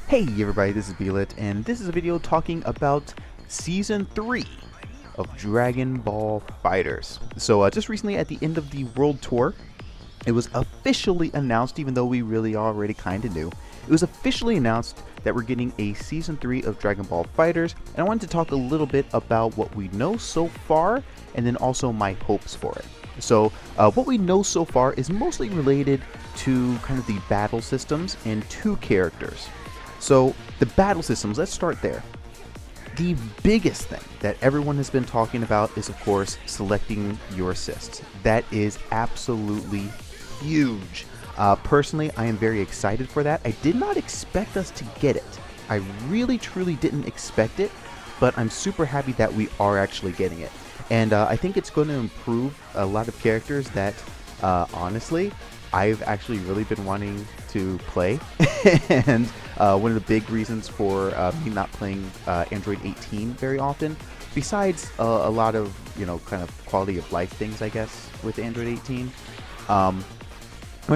Hey everybody, this is Guile, and this is a video talking about Season 3 of Dragon Ball FighterZ. So just recently at the end of the World Tour, it was officially announced, even though we really already kind of knew, it was officially announced that we're getting a Season 3 of Dragon Ball FighterZ, and I wanted to talk a little bit about what we know so far, and then also my hopes for it. So what we know so far is mostly related to kind of the battle systems and two characters. So the battle systems, let's start there. The biggest thing that everyone has been talking about is, of course, selecting your assists. That is absolutely huge. Personally, I am very excited for that. I did not expect us to get it. I really, truly didn't expect it, but I'm super happy that we are actually getting it. And I think it's going to improve a lot of characters that, honestly, I've actually really been wanting to play. And one of the big reasons for me not playing Android 18 very often, besides a lot of, kind of quality of life things, I guess, with Android 18, one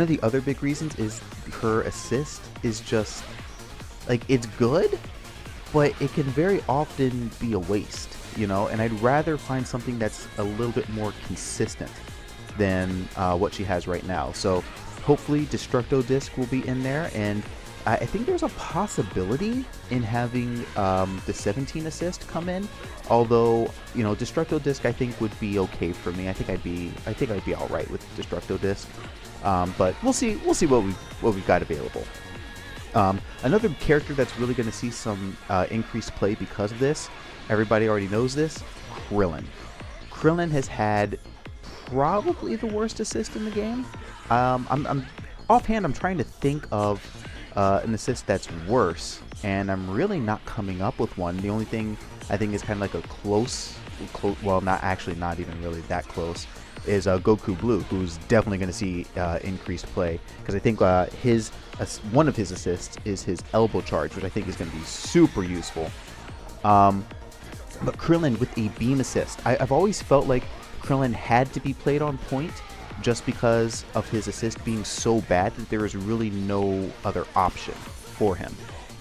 of the other big reasons is her assist is just, like, it's good, but it can very often be a waste, and I'd rather find something that's a little bit more consistent than what she has right now. So hopefully Destructo Disc will be in there, and I think there's a possibility in having the 17 assist come in. Although, Destructo Disc I think would be okay for me. I think I'd be all right with Destructo Disc. But we'll see what we've got available. Another character that's really going to see some increased play because of this, everybody already knows this, Krillin. Krillin has had probably the worst assist in the game. I'm offhand, I'm trying to think of an assist that's worse, and I'm really not coming up with one. The only thing I think is kind of like a close, well, not even really that close, is Goku Blue, who's definitely going to see increased play, because I think one of his assists is his elbow charge, which I think is going to be super useful. But Krillin with a beam assist, I've always felt like Krillin had to be played on point just because of his assist being so bad that there is really no other option for him.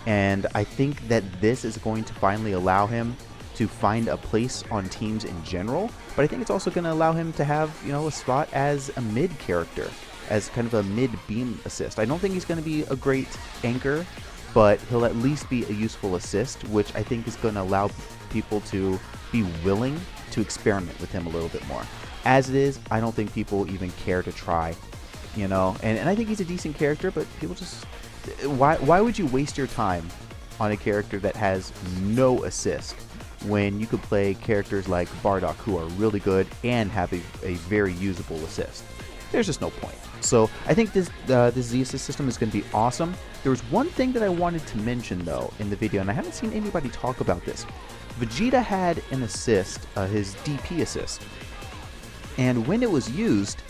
And I think that this is going to finally allow him to find a place on teams in general, but I think it's also going to allow him to have, a spot as a mid character, as kind of a mid beam assist. I don't think he's going to be a great anchor, but he'll at least be a useful assist, which I think is going to allow people to be willing to experiment with him a little bit more. As it is, I don't think people even care to try, and I think he's a decent character, but people just, why would you waste your time on a character that has no assist when you could play characters like Bardock, who are really good and have a very usable assist? There's just no point. So I think this Z assist system is going to be awesome. There was one thing that I wanted to mention though in the video, and I haven't seen anybody talk about this. Vegeta had an assist, his DP assist, and when it was used,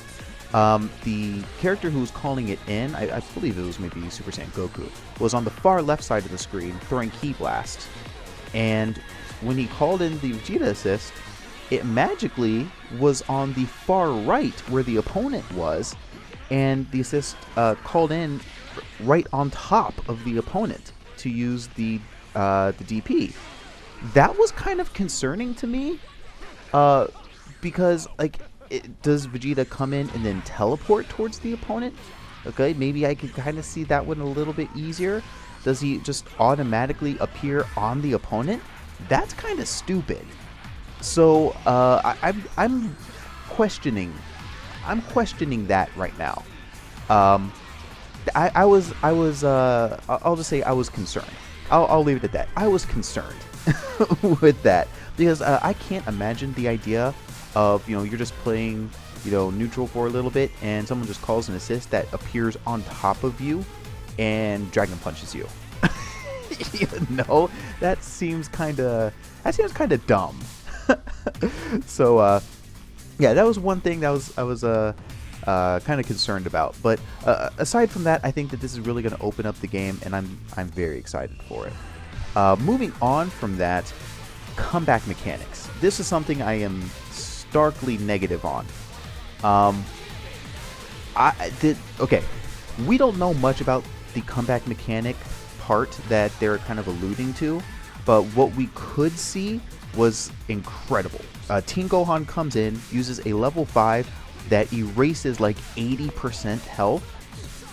the character who was calling it in, I believe it was maybe Super Saiyan Goku, was on the far left side of the screen throwing Ki Blast, and when he called in the Vegeta assist, it magically was on the far right where the opponent was, and the assist called in right on top of the opponent to use the DP. That was kind of concerning to me, because, like, does Vegeta come in and then teleport towards the opponent? Okay, maybe I could kind of see that one a little bit easier. Does he just automatically appear on the opponent? That's kind of stupid. So I'm questioning that right now. I'll just say I was concerned. I'll leave it at that. I was concerned with that, because I can't imagine the idea of, you're just playing, neutral for a little bit, and someone just calls an assist that appears on top of you and Dragon Punches you. That seems kind of dumb. So yeah, that was one thing that I was kind of concerned about. But aside from that, I think that this is really going to open up the game, and I'm very excited for it. Moving on from that, comeback mechanics. This is something I am starkly negative on. Okay, we don't know much about the comeback mechanic part that they're kind of alluding to, but what we could see was incredible. Teen Gohan comes in, uses a level 5 that erases like 80% health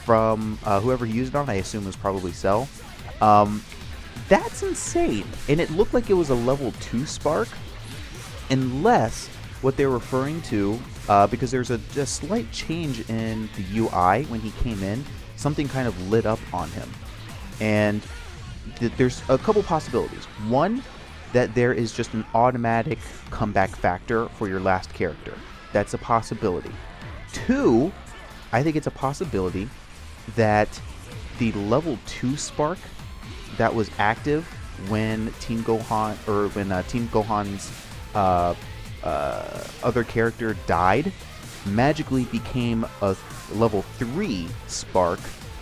from whoever he used it on. I assume it was probably Cell. That's insane. And it looked like it was a level 2 spark, unless what they're referring to, because there's a slight change in the UI when he came in, something kind of lit up on him. And there's a couple possibilities. One, that there is just an automatic comeback factor for your last character. That's a possibility. Two, I think it's a possibility that the level 2 spark that was active when Teen Gohan, or when Teen Gohan's other character died, magically became a level 3 spark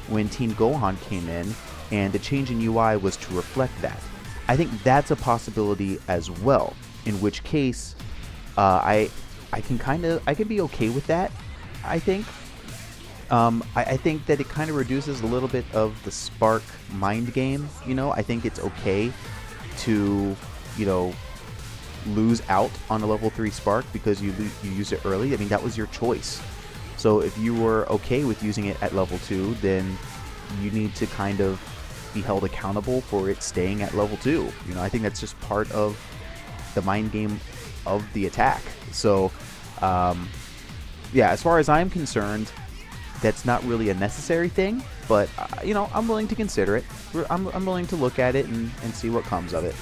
when Teen Gohan came in, and the change in UI was to reflect that. I think that's a possibility as well, in which case I can be okay with that. I think I think that it kind of reduces a little bit of the spark mind game. I think it's okay to lose out on a level 3 spark because you use it early. I mean, that was your choice. So if you were okay with using it at level 2, then you need to kind of be held accountable for it staying at level 2. I think that's just part of the mind game of the attack. So yeah, as far as I'm concerned, that's not really a necessary thing, but I'm willing to consider it. I'm willing to look at it and see what comes of it.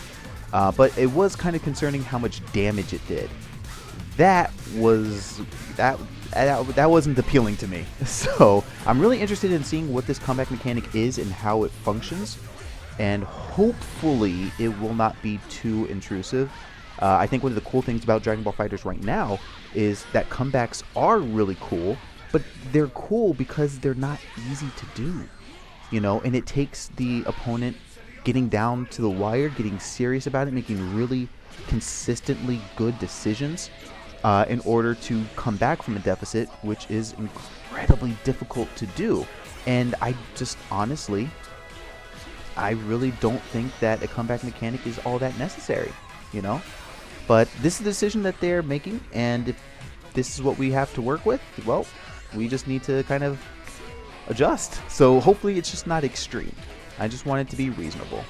But it was kind of concerning how much damage it did. That wasn't appealing to me. So I'm really interested in seeing what this comeback mechanic is and how it functions, and hopefully it will not be too intrusive. I think one of the cool things about Dragon Ball FighterZ right now is that comebacks are really cool, but they're cool because they're not easy to do, and it takes the opponent getting down to the wire, getting serious about it, making really consistently good decisions in order to come back from a deficit, which is incredibly difficult to do. And I just honestly, I really don't think that a comeback mechanic is all that necessary, But this is the decision that they're making, and if this is what we have to work with, well, we just need to kind of adjust. So hopefully it's just not extreme. I just want it to be reasonable.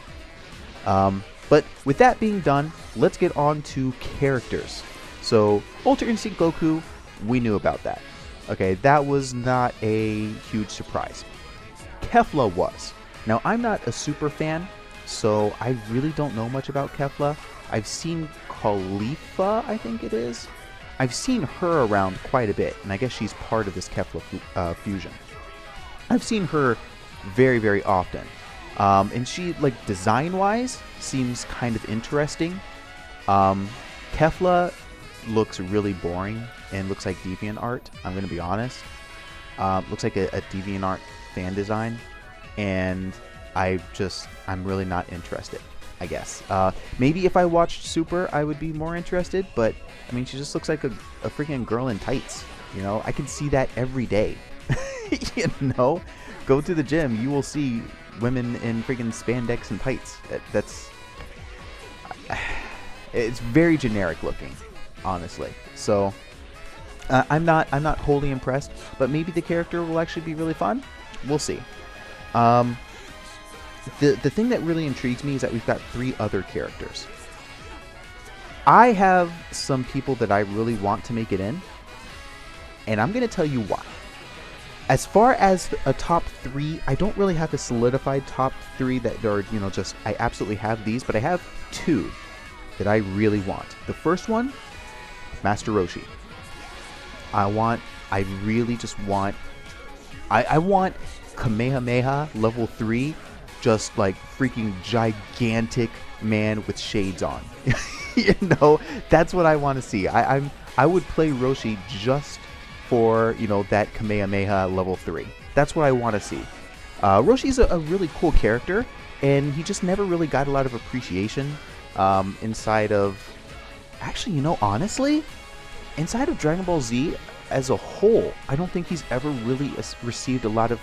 But with that being done, let's get on to characters. So Ultra Instinct Goku, we knew about that. Okay, that was not a huge surprise. Kefla was. Now, I'm not a super fan, so I really don't know much about Kefla. I've seen Khalifa, I think it is. I've seen her around quite a bit, and I guess she's part of this Kefla fusion. I've seen her very, very often. And she, like, design-wise, seems kind of interesting. Kefla looks really boring and looks like DeviantArt, I'm going to be honest. Looks like a DeviantArt fan design, and I'm really not interested, I guess. Maybe if I watched Super, I would be more interested, but, I mean, she just looks like a freaking girl in tights, I can see that every day. Go to the gym, you will see women in freaking spandex and tights. It's very generic looking, honestly. So I'm not wholly impressed, but maybe the character will actually be really fun. We'll see. The thing that really intrigues me is that we've got 3 other characters. I have some people that I really want to make it in, and I'm going to tell you why. As far as a top 3, I don't really have a solidified top 3 that are, just, I absolutely have these, but I have 2 that I really want. The first one, Master Roshi. I want Kamehameha level 3, just like freaking gigantic man with shades on. That's what I want to see. I would play Roshi just for, that Kamehameha level 3. That's what I want to see. Roshi's a really cool character, and he just never really got a lot of appreciation inside of... Actually, honestly, inside of Dragon Ball Z as a whole, I don't think he's ever really received a lot of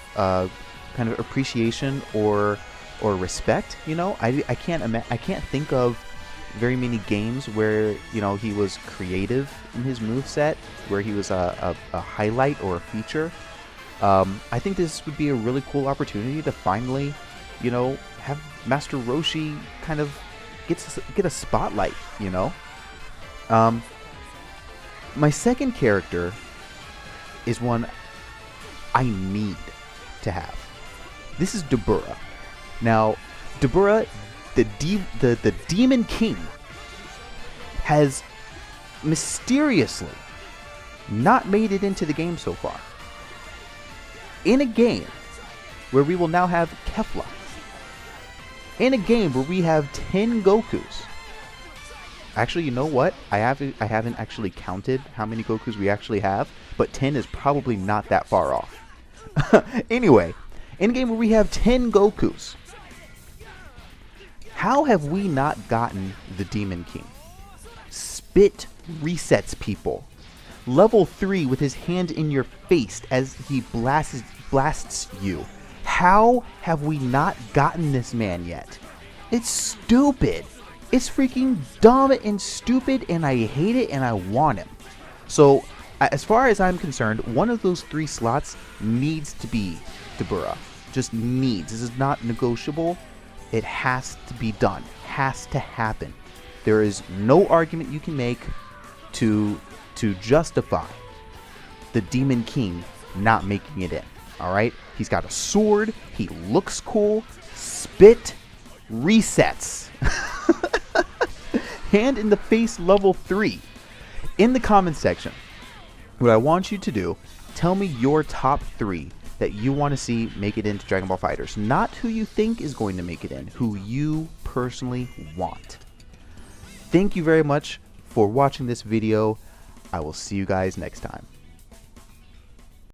kind of appreciation or or respect. You know, I can't think of very many games where, you know, he was creative in his moveset, where he was a highlight or a feature. I think this would be a really cool opportunity to finally, you know, have Master Roshi kind of get a spotlight, you know. My second character is one I need to have. This is Dabura. Now, Dabura, the Demon King, has mysteriously not made it into the game so far. In a game where we will now have Kefla. In a game where we have 10 Gokus. Actually, you know what? I haven't actually counted how many Gokus we actually have, but 10 is probably not that far off. Anyway, in a game where we have 10 Gokus, how have we not gotten the Demon King? Spit resets people. Level 3 with his hand in your face as he blasts you. How have we not gotten this man yet? It's stupid. It's freaking dumb and stupid, and I hate it, and I want him. So, as far as I'm concerned, one of those 3 slots needs to be Dabura. Just needs. This is not negotiable. It has to be done. Has to happen. There is no argument you can make to justify the Demon King not making it in. Alright? He's got a sword. He looks cool. Spit. Resets. Hand in the face level 3. In the comments section, what I want you to do, tell me your top 3 that you want to see make it into Dragon Ball FighterZ. Not who you think is going to make it in, who you personally want. Thank you very much for watching this video. I will see you guys next time.